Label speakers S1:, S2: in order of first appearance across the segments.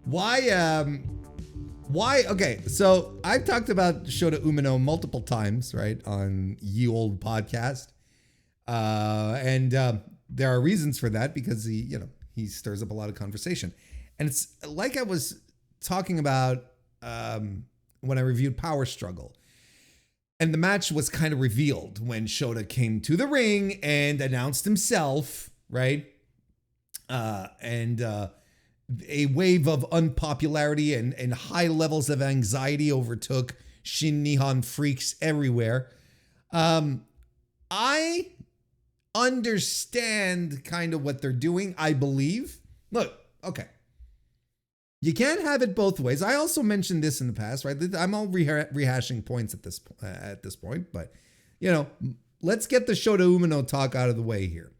S1: Why? Okay, so I've talked about Shota Umino multiple times, right, on Ye Old Podcast. And there are reasons for that because he stirs up a lot of conversation. And it's like I was talking about when I reviewed Power Struggle. And the match was kind of revealed when Shota came to the ring and announced himself, right? And a wave of unpopularity and high levels of anxiety overtook Shin Nihon freaks everywhere. I understand kind of what they're doing, I believe. Look, okay. You can't have it both ways. I also mentioned this in the past, right? I'm all rehashing points at this point, but let's get the Shota Umino talk out of the way here.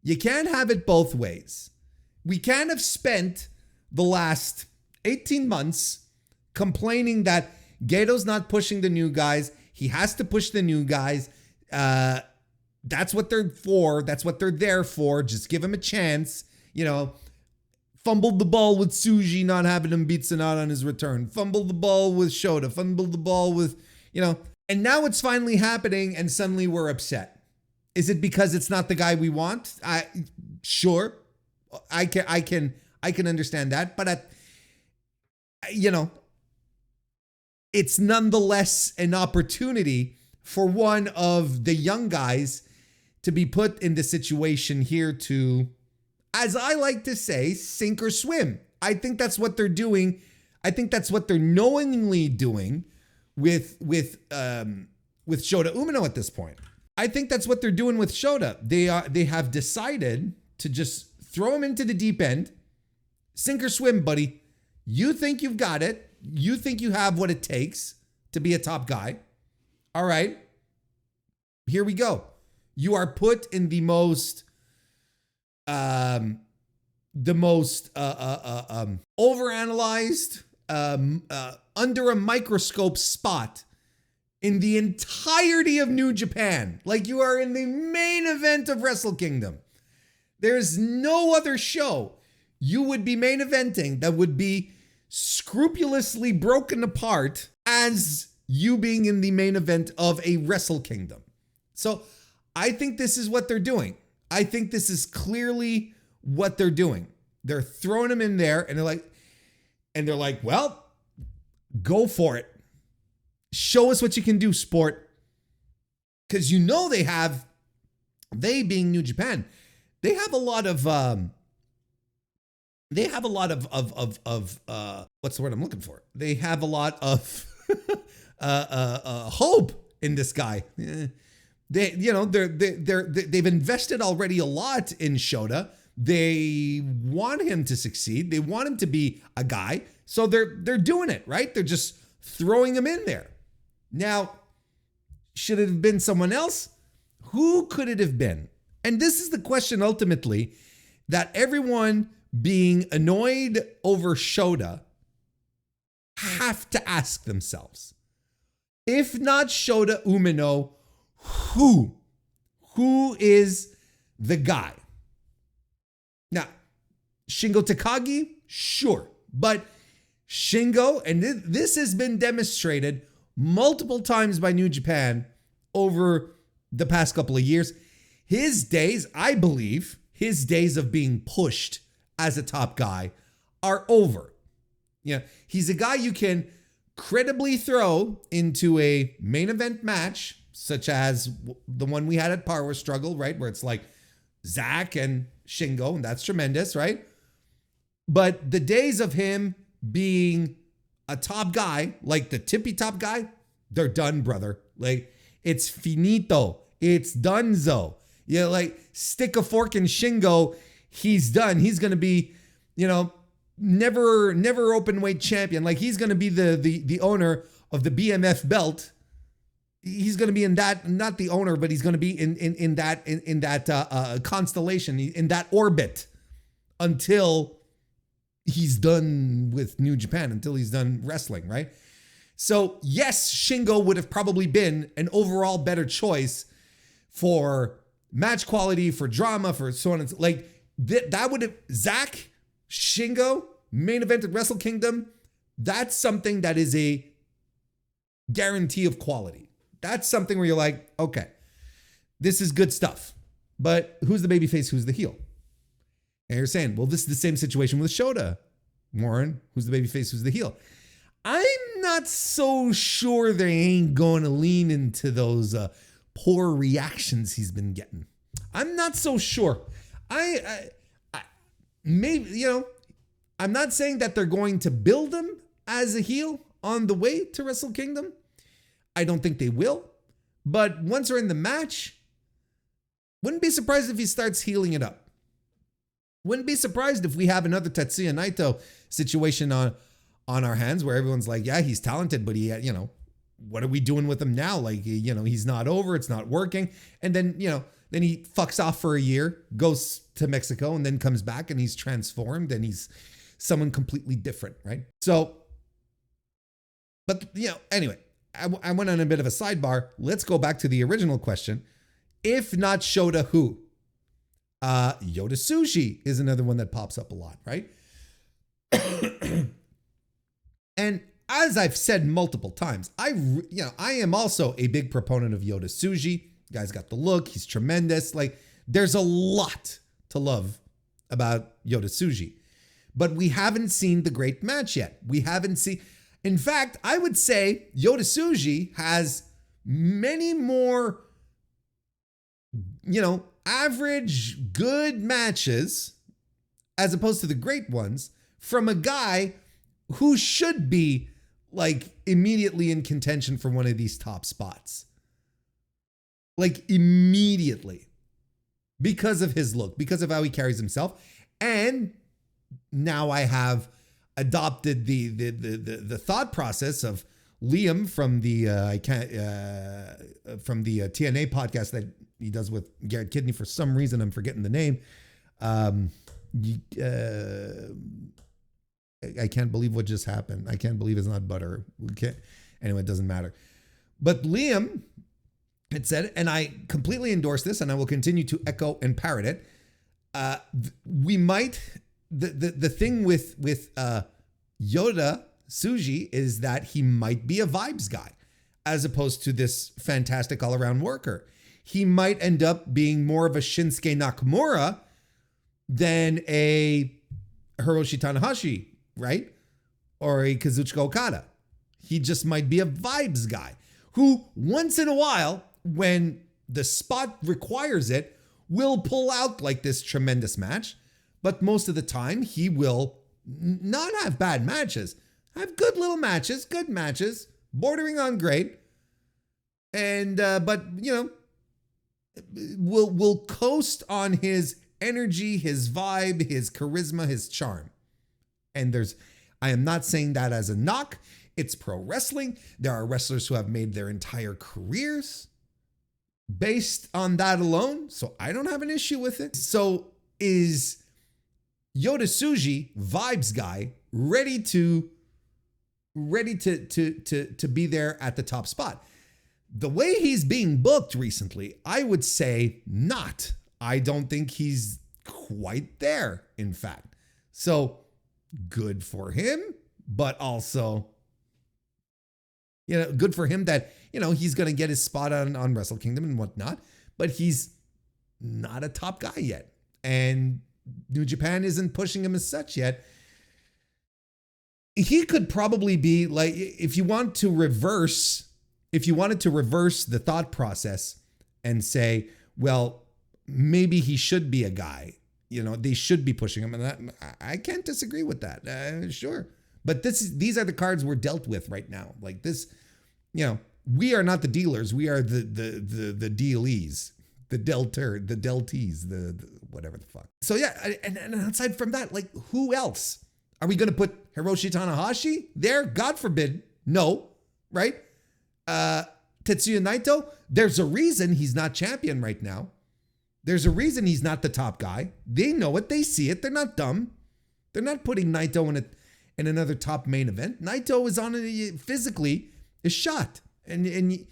S1: You can't have it both ways. We can't have spent the last 18 months complaining that Gedo's not pushing the new guys. He has to push the new guys. That's what they're for. That's what they're there for. Just give him a chance. Fumbled the ball with Tsuji, not having him beat Sonata on his return. Fumbled the ball with Shota. Fumbled the ball with, And now it's finally happening and suddenly we're upset. Is it because it's not the guy we want? Sure. I can understand that. But, it's nonetheless an opportunity for one of the young guys to be put in the situation here to, as I like to say, sink or swim. I think that's what they're doing. I think that's what they're knowingly doing with Shota Umino at this point. I think that's what they're doing with Shota. They have decided to just throw him into the deep end. Sink or swim, buddy. You think you've got it. You think you have what it takes to be a top guy. All right. Here we go. You are put in the most overanalyzed, under a microscope spot in the entirety of New Japan. Like you are in the main event of Wrestle Kingdom. There's no other show you would be main eventing that would be scrupulously broken apart as you being in the main event of a Wrestle Kingdom. So I think this is what they're doing. I think this is clearly what they're doing. They're throwing him in there and they're like, well, go for it. Show us what you can do, sport. Because they being New Japan, they have a lot of what's the word I'm looking for? They have a lot of hope in this guy. They've invested already a lot in Shota. They want him to succeed. They want him to be a guy. So they're doing it, right? They're just throwing him in there. Now, should it have been someone else? Who could it have been? And this is the question ultimately that everyone being annoyed over Shota have to ask themselves. If not Shota Umino, who is the guy? Now, Shingo Takagi, sure. But Shingo, and this has been demonstrated multiple times by New Japan over the past couple of years, his days, I believe, his days of being pushed as a top guy are over. He's a guy you can credibly throw into a main event match, such as the one we had at Power Struggle, right? Where it's like Zach and Shingo, and that's tremendous, right? But the days of him being a top guy, like the tippy top guy, they're done, brother. Like, it's finito. It's donezo. Like, stick a fork in Shingo, he's done. He's going to be, never open weight champion. Like, he's going to be the owner of the BMF belt. He's going to be in that, not the owner, but he's going to be in that constellation, in that orbit until he's done with New Japan, until he's done wrestling, right? So yes, Shingo would have probably been an overall better choice for match quality, for drama, for so on and so, like that would have, Zach, Shingo, main event at Wrestle Kingdom, that's something that is a guarantee of quality. That's something where you're like, okay, this is good stuff. But who's the babyface? Who's the heel? And you're saying, well, this is the same situation with Shota. Warren, who's the babyface? Who's the heel? I'm not so sure they ain't going to lean into those poor reactions he's been getting. I'm not so sure. I maybe, you know, I'm not saying that they're going to build him as a heel on the way to Wrestle Kingdom. I don't think they will. But once they're in the match, wouldn't be surprised if he starts healing it up. Wouldn't be surprised if we have another Tetsuya Naito situation on our hands where everyone's like, yeah, he's talented, but he, you know, what are we doing with him now? Like, you know, he's not over, it's not working. And then, you know, then he fucks off for a year, goes to Mexico, and then comes back and he's transformed and he's someone completely different, right? So, but, you know, anyway, I went on a bit of a sidebar. Let's go back to the original question. If not Shota, who? Yota Tsuji is another one that pops up a lot, right? And as I've said multiple times, I am also a big proponent of Yota Tsuji. Guy's got the look. He's tremendous. Like, there's a lot to love about Yota Tsuji. But we haven't seen the great match yet. We haven't seen... In fact, I would say Yota Tsuji has many more, you know, average good matches as opposed to the great ones from a guy who should be like immediately in contention for one of these top spots. Like immediately. Because of his look, because of how he carries himself. And now I have adopted the thought process of Liam from the TNA podcast that he does with Garrett Kidney. For some reason, I'm forgetting the name. I can't believe what just happened. I can't believe it's not butter. Anyway, it doesn't matter. But Liam had said, and I completely endorse this, and I will continue to echo and parrot it. We might. The thing with Yota Tsuji is that he might be a vibes guy as opposed to this fantastic all-around worker. He might end up being more of a Shinsuke Nakamura than a Hiroshi Tanahashi, right? Or a Kazuchika Okada. He just might be a vibes guy who once in a while, when the spot requires it, will pull out like this tremendous match. But most of the time, he will not have bad matches. Have good little matches, good matches, bordering on great. And, but, you know, will coast on his energy, his vibe, his charisma, his charm. And I am not saying that as a knock. It's pro wrestling. There are wrestlers who have made their entire careers based on that alone. So I don't have an issue with it. So is Yota Tsuji, vibes guy, ready to be there at the top spot? The way he's being booked recently, I would say not. I don't think he's quite there, in fact. So good for him, but also, you know, good for him that, you know, he's going to get his spot on Wrestle Kingdom and whatnot, but he's not a top guy yet. And New Japan isn't pushing him as such yet. He could probably be like, if you wanted to reverse the thought process and say, well, maybe he should be a guy, you know, they should be pushing him. And I can't disagree with that. Sure. But these are the cards we're dealt with right now. Like this, you know, we are not the dealers. We are the dealees. The deltees, the whatever the fuck. So yeah, and aside from that, like, who else? Are we going to put Hiroshi Tanahashi there? God forbid. No, right? Tetsuya Naito, there's a reason he's not champion right now. There's a reason he's not the top guy. They know it. They see it. They're not dumb. They're not putting Naito in another top main event. Naito is on it physically, is shot. And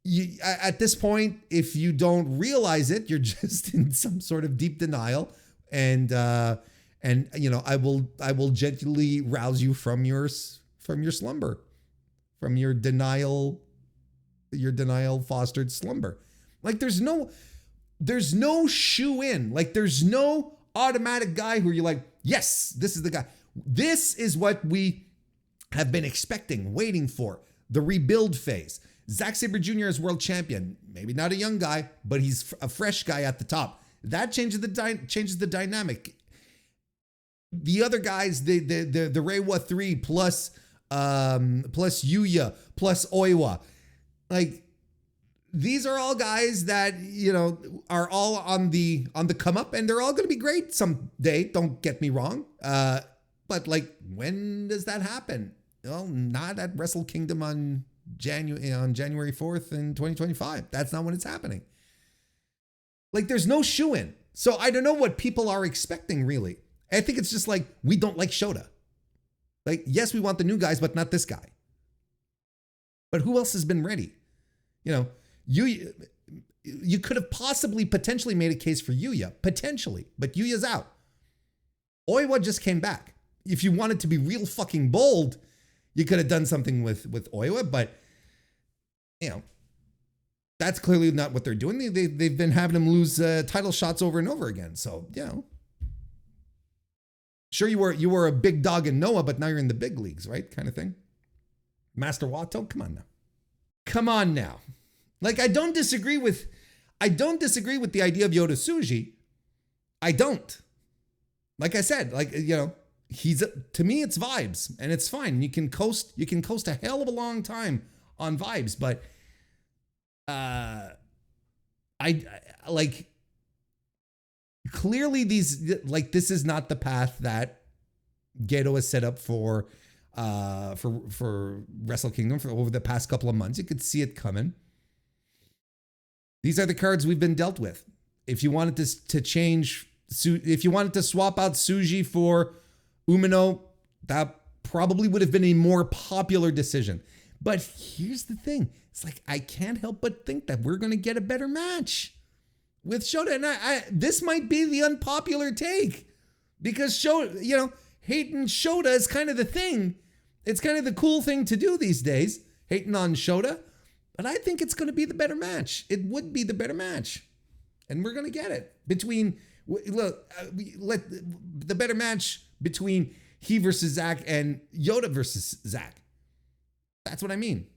S1: you, at this point, if you don't realize it, you're just in some sort of deep denial and And I will gently rouse you from your slumber, from your denial fostered slumber. Like there's no shoe in. Like there's no automatic guy who you're like, yes, this is the guy. This is what we have been expecting, waiting for. The rebuild phase. Zack Sabre Jr. as world champion. Maybe not a young guy, but he's a fresh guy at the top. That changes the dynamic. The other guys, the Reiwa 3 plus Yuya plus Oiwa, like these are all guys that are all on the come up, and they're all going to be great someday. Don't get me wrong, but like when does that happen? Well, not at Wrestle Kingdom on January 4th in 2025. That's not when it's happening. Like there's no shoe in. So I don't know what people are expecting really. I think it's just like, we don't like Shota. Like, yes, we want the new guys, but not this guy. But who else has been ready? You could have potentially made a case for Yuya, potentially, but Yuya's out. Oiwa just came back. If you wanted to be real fucking bold, you could have done something with Oiwa, but that's clearly not what they're doing. They've been having him lose title shots over and over again. So, sure, you were a big dog in Noah, but now you're in the big leagues, right? Kind of thing. Master Wato, come on now. Like I don't disagree with the idea of Yota Tsuji. I don't. Like I said, to me it's vibes and it's fine. You can coast a hell of a long time on vibes, but clearly this is not the path that Gedo has set up for Wrestle Kingdom for over the past couple of months. You could see it coming. These are the cards we've been dealt with. If you wanted to change, if you wanted to swap out Tsuji for Umino, that probably would have been a more popular decision. But here's the thing. It's like, I can't help but think that we're going to get a better match with Shota. And this might be the unpopular take because Shota, hating Shota is kind of the thing. It's kind of the cool thing to do these days, hating on Shota. But I think it's going to be the better match. It would be the better match. And we're going to get it between, the better match between he versus Zack and Yota versus Zack. That's what I mean.